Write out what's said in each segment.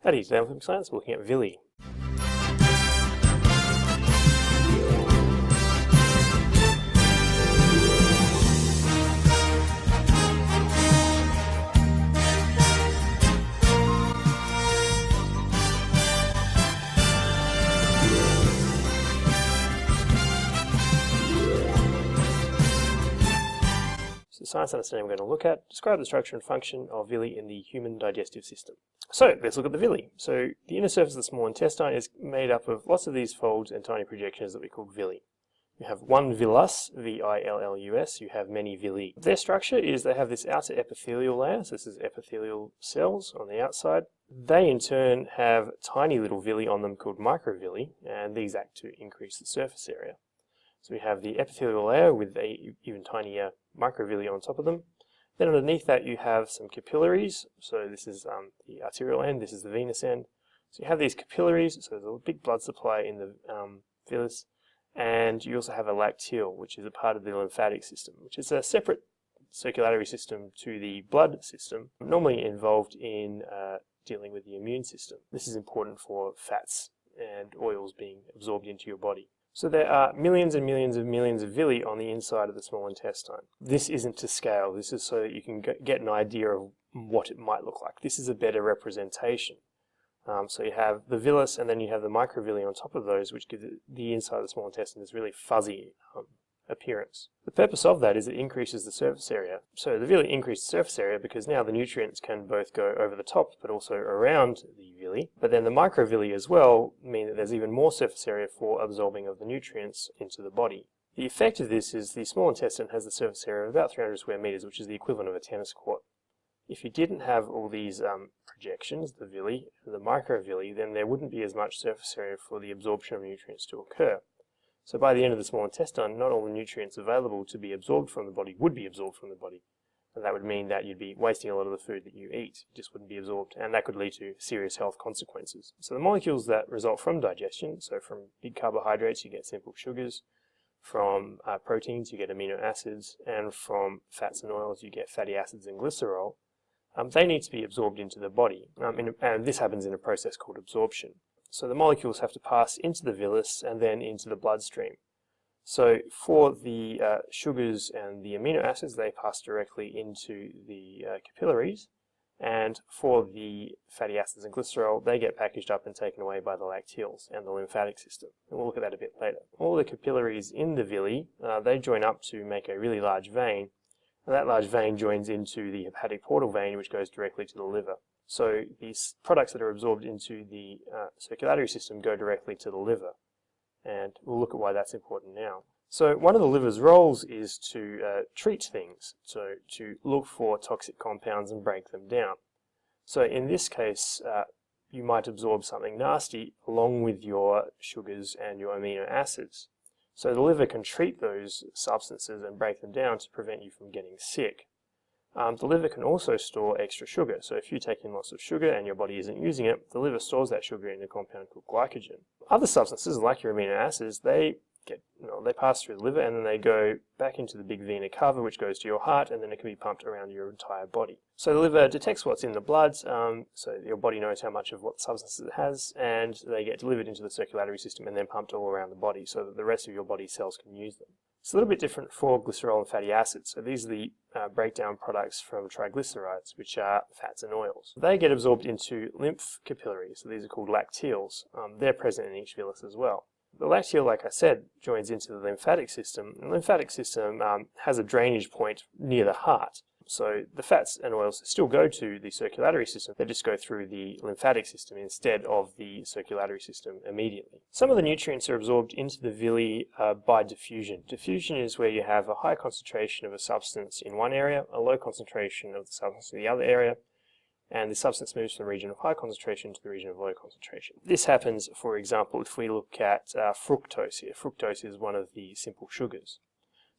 Howdy, today on Flippin Science, we're looking at villi. So the science understanding we're going to look at, describe the structure and function of villi in the human digestive system. So let's look at the villi. So the inner surface of the small intestine is made up of lots of these folds and tiny projections that we call villi. You have one villus, V-I-L-L-U-S, you have many villi. Their structure is they have this outer epithelial layer, so this is epithelial cells on the outside. They in turn have tiny little villi on them called microvilli, and these act to increase the surface area. So we have the epithelial layer with a even tinier microvilli on top of them. Then underneath that you have some capillaries, so this is the arterial end, this is the venous end. So you have these capillaries, so there's a big blood supply in the villus, and you also have a lacteal, which is a part of the lymphatic system, which is a separate circulatory system to the blood system, normally involved in dealing with the immune system. This is important for fats and oils being absorbed into your body. So there are millions and millions of millions of villi on the inside of the small intestine. This isn't to scale, this is so that you can get an idea of what it might look like. This is a better representation. So you have the villus and then you have the microvilli on top of those, which gives the inside of the small intestine this really fuzzy appearance. The purpose of that is it increases the surface area. So the villi increase the surface area because now the nutrients can both go over the top but also around the villi. But then the microvilli as well mean that there's even more surface area for absorbing of the nutrients into the body. The effect of this is the small intestine has the surface area of about 300 square meters, which is the equivalent of a tennis court. If you didn't have all these projections, the villi and the microvilli, then there wouldn't be as much surface area for the absorption of nutrients to occur. So by the end of the small intestine, not all the nutrients available to be absorbed from the body would be absorbed from the body. And that would mean that you'd be wasting a lot of the food that you eat. It just wouldn't be absorbed, and that could lead to serious health consequences. So the molecules that result from digestion, so from big carbohydrates you get simple sugars, from proteins you get amino acids, and from fats and oils you get fatty acids and glycerol. They need to be absorbed into the body, and this happens in a process called absorption. So the molecules have to pass into the villus and then into the bloodstream. So for the sugars and the amino acids, they pass directly into the capillaries, and for the fatty acids and glycerol, they get packaged up and taken away by the lacteals and the lymphatic system. And we'll look at that a bit later. All the capillaries in the villi, they join up to make a really large vein, and that large vein joins into the hepatic portal vein, which goes directly to the liver. So these products that are absorbed into the circulatory system go directly to the liver, and we'll look at why that's important now. So one of the liver's roles is to treat things, so to look for toxic compounds and break them down. So in this case, you might absorb something nasty along with your sugars and your amino acids. So the liver can treat those substances and break them down to prevent you from getting sick. The liver can also store extra sugar. So if you take in lots of sugar and your body isn't using it, the liver stores that sugar in a compound called glycogen. Other substances, like your amino acids, they pass through the liver and then they go back into the big vena cava, which goes to your heart, and then it can be pumped around your entire body. So the liver detects what's in the blood, so your body knows how much of what substances it has, and they get delivered into the circulatory system and then pumped all around the body so that the rest of your body cells can use them. It's a little bit different for glycerol and fatty acids. So these are the breakdown products from triglycerides, which are fats and oils. They get absorbed into lymph capillaries, so these are called lacteals. They're present in each villus as well. The lacteal, like I said, joins into the lymphatic system. The lymphatic system has a drainage point near the heart. So the fats and oils still go to the circulatory system, they just go through the lymphatic system instead of the circulatory system immediately. Some of the nutrients are absorbed into the villi by diffusion. Diffusion is where you have a high concentration of a substance in one area, a low concentration of the substance in the other area, and the substance moves from the region of high concentration to the region of low concentration. This happens, for example, if we look at fructose here. Fructose is one of the simple sugars.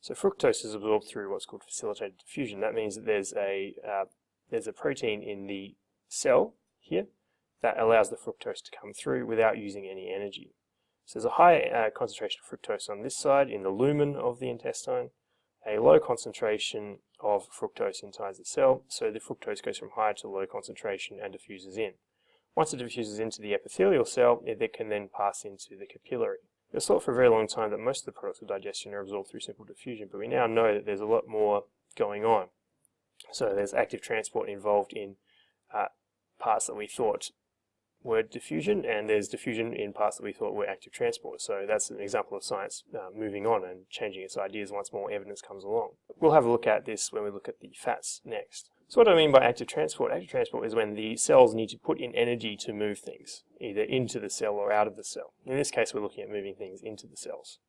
So fructose is absorbed through what's called facilitated diffusion. That means that there's a protein in the cell here that allows the fructose to come through without using any energy. So there's a high concentration of fructose on this side in the lumen of the intestine, a low concentration of fructose inside the cell, so the fructose goes from high to low concentration and diffuses in. Once it diffuses into the epithelial cell, it can then pass into the capillary. It was thought for a very long time that most of the products of digestion are absorbed through simple diffusion, but we now know that there's a lot more going on. So there's active transport involved in parts that we thought were diffusion, and there's diffusion in parts that we thought were active transport. So that's an example of science moving on and changing its ideas once more evidence comes along. We'll have a look at this when we look at the fats next. So what do I mean by active transport? Active transport is when the cells need to put in energy to move things, either into the cell or out of the cell. In this case, we're looking at moving things into the cells.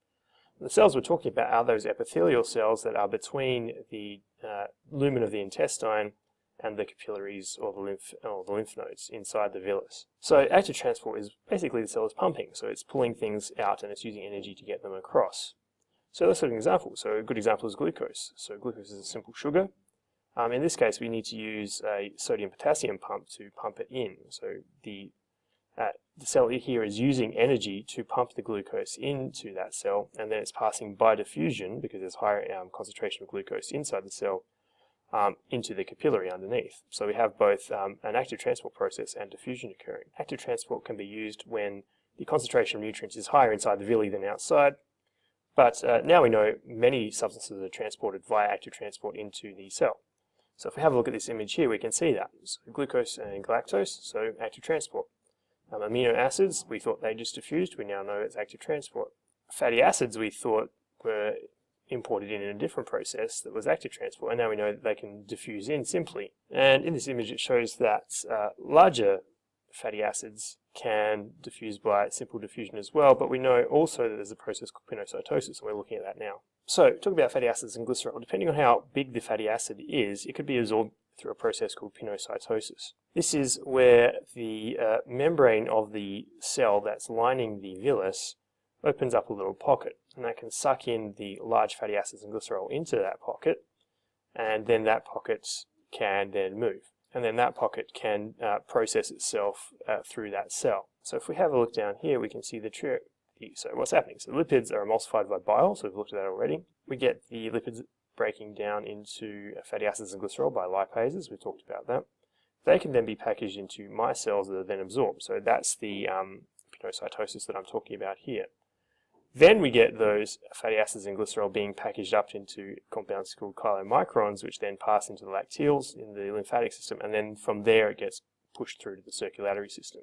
The cells we're talking about are those epithelial cells that are between the lumen of the intestine and the capillaries or the lymph nodes inside the villus. So active transport is basically the cell is pumping, so it's pulling things out and it's using energy to get them across. So let's look at an example. So a good example is glucose. So glucose is a simple sugar. In this case, we need to use a sodium-potassium pump to pump it in. So the cell here is using energy to pump the glucose into that cell, and then it's passing by diffusion, because there's higher concentration of glucose inside the cell, into the capillary underneath. So we have both an active transport process and diffusion occurring. Active transport can be used when the concentration of nutrients is higher inside the villi than outside, but now we know many substances are transported via active transport into the cell. So if we have a look at this image here, we can see that. So glucose and galactose, so active transport. Amino acids, we thought they just diffused, we now know it's active transport. Fatty acids we thought were imported in a different process that was active transport, and now we know that they can diffuse in simply. And in this image it shows that larger fatty acids can diffuse by simple diffusion as well, but we know also that there's a process called pinocytosis, and we're looking at that now. So, talking about fatty acids and glycerol, depending on how big the fatty acid is, it could be absorbed through a process called pinocytosis. This is where the membrane of the cell that's lining the villus opens up a little pocket, and that can suck in the large fatty acids and glycerol into that pocket, and then that pocket can then move. And then that pocket can process itself through that cell. So if we have a look down here, we can see so what's happening? So lipids are emulsified by bile, so we've looked at that already. We get the lipids breaking down into fatty acids and glycerol by lipases, we've talked about that. They can then be packaged into micelles that are then absorbed. So that's the pinocytosis that I'm talking about here. Then we get those fatty acids and glycerol being packaged up into compounds called chylomicrons, which then pass into the lacteals in the lymphatic system, and then from there it gets pushed through to the circulatory system.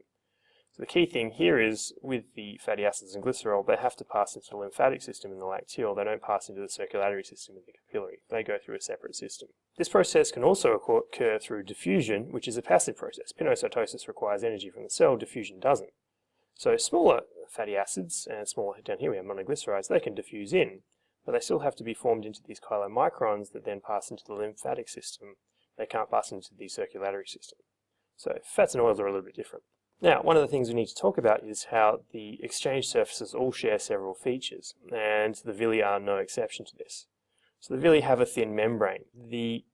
So the key thing here is, with the fatty acids and glycerol, they have to pass into the lymphatic system in the lacteal. They don't pass into the circulatory system in the capillary. They go through a separate system. This process can also occur through diffusion, which is a passive process. Pinocytosis requires energy from the cell, diffusion doesn't. So smaller fatty acids, and smaller down here we have monoglycerides, they can diffuse in, but they still have to be formed into these chylomicrons that then pass into the lymphatic system. They can't pass into the circulatory system. So fats and oils are a little bit different. Now, one of the things we need to talk about is how the exchange surfaces all share several features, and the villi are no exception to this. So the villi have a thin membrane. The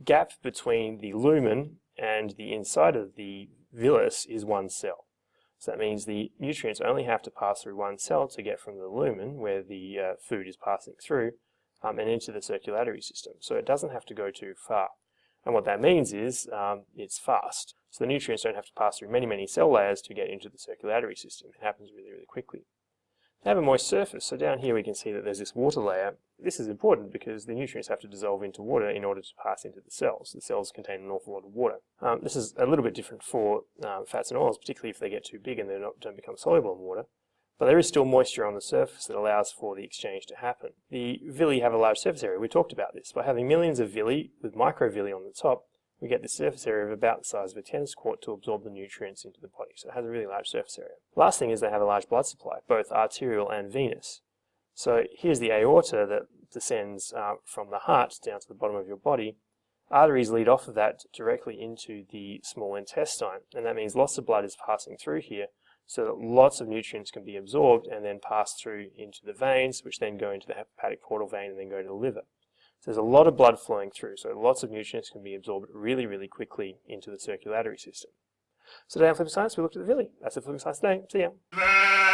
gap between the lumen and the inside of the villus is one cell. So that means the nutrients only have to pass through one cell to get from the lumen, where the food is passing through, and into the circulatory system. So it doesn't have to go too far. And what that means is it's fast. So the nutrients don't have to pass through many cell layers to get into the circulatory system. It happens really quickly. They have a moist surface, so down here we can see that there's this water layer. This is important because the nutrients have to dissolve into water in order to pass into the cells. The cells contain an awful lot of water. This is a little bit different for fats and oils, particularly if they get too big and they don't become soluble in water. But there is still moisture on the surface that allows for the exchange to happen. The villi have a large surface area. We talked about this. By having millions of villi with microvilli on the top, we get the surface area of about the size of a tennis court to absorb the nutrients into the body. So it has a really large surface area. Last thing is they have a large blood supply, both arterial and venous. So here's the aorta that descends from the heart down to the bottom of your body. Arteries lead off of that directly into the small intestine, and that means lots of blood is passing through here, so that lots of nutrients can be absorbed and then pass through into the veins, which then go into the hepatic portal vein and then go to the liver. So there's a lot of blood flowing through, so lots of nutrients can be absorbed really quickly into the circulatory system. So today on Flippin Science, we looked at the villi. That's it for Flippin Science today. See ya.